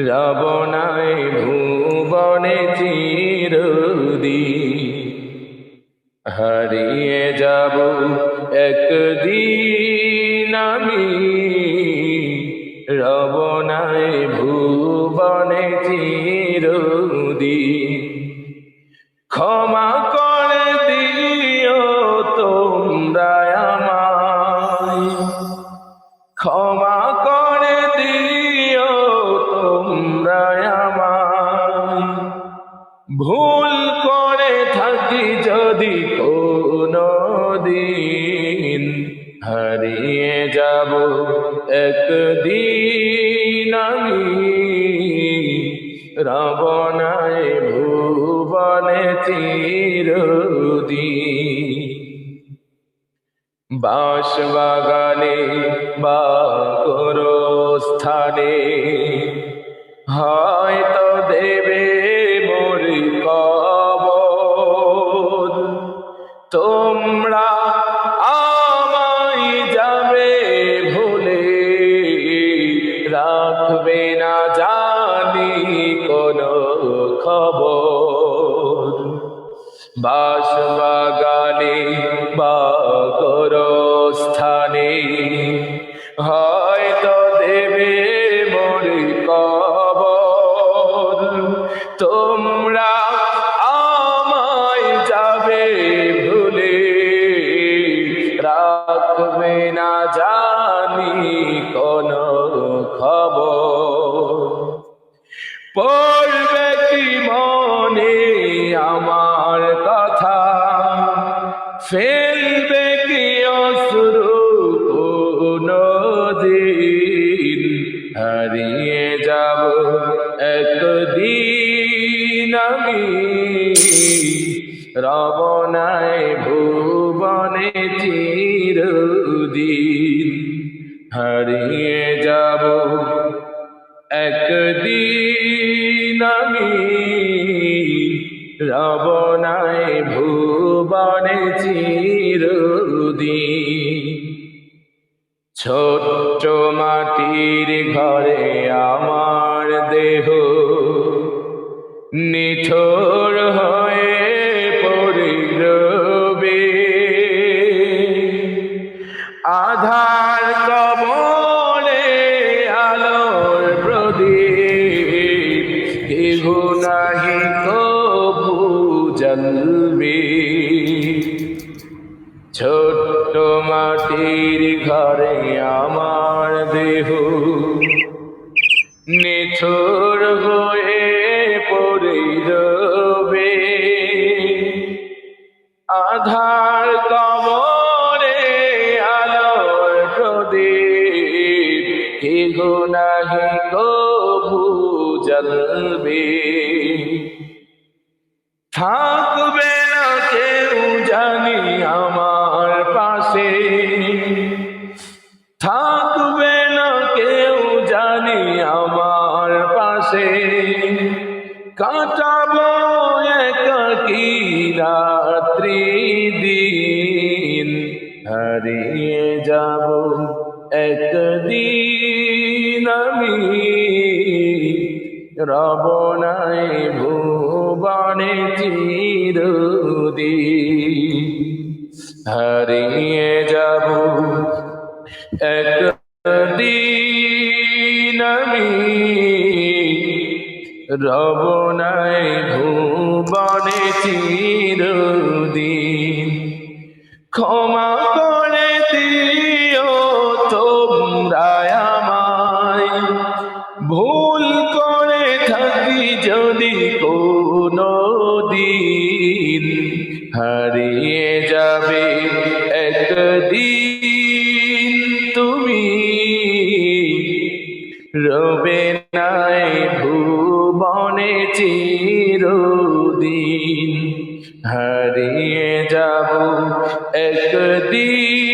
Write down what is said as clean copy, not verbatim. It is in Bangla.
রবনায় ভুবনে চিরদিন। হারিয়ে যাব একদিন আমি, রবনায় ভুবনে চিরদিন। ক্ষমা করে দিও তোমরা আমায়, ক্ষমা করে দিও তোমরা আমায়। ভুল করে থাকি যদি কোনো দিন, হারিয়ে যাব একদিন আমি, রবনায় ভুবনে চিরদিন। বাঁশবাগানে বা কোনো স্থানে হয়তো দেবে মোর কবর। তোমরা আমায় যাবে ভুলে, রাখবে না জানি কোনো খবর। বাঁশবাগানে বা গোরস্থানে হয়তো দেবে মোর কবর। তোমরা আমায় যাবে ভুলে, রাখবে না জানি কোনো খবর। পড়বে কি মনে আমার কথা, ফেলবে কি অশ্রু কোনো দিন, হারিয়ে যাব একদিন আমি, রবনায় ভুবনে চিরদিন। হারিয়ে যাব একদিন আমি, রবনায় ভুবনে চিরদিন। ছোট্ট মাটির ঘরে আমার দেহ নিথর হয়ে পড়ে রবে, আধার কবরে আলোর প্রদীপ কেহ নাহি কভু জ্বলবে। ছোট্ট মাটির ঘরে আমার দেহ নিথর হয়ে পড়ে রবে, আধার কবরে আলোর প্রদীপ কেহ নাহি কভু জ্বলবে। থাকবে না কেউ জানি আমার পাশে, থাকবে না কেউ জানি আমার পাশে, কাটাবো একাকী রাত্রি দিন, হারিয়ে যাব একদিন আমি, রবনায় ভুবনে চিরদিন। হারিয়ে যাব একদিন আমি, রবনায় ভুবনে চিরদিন। ক্ষমা করে দিও তোমরা আমায়, ভুল করে থাকি যদি কোনো দিন, হারিয়ে যাবে একদিন তুমি, রবে নাই ভুবনে চিরদিন। হারিয়ে যাব একদিন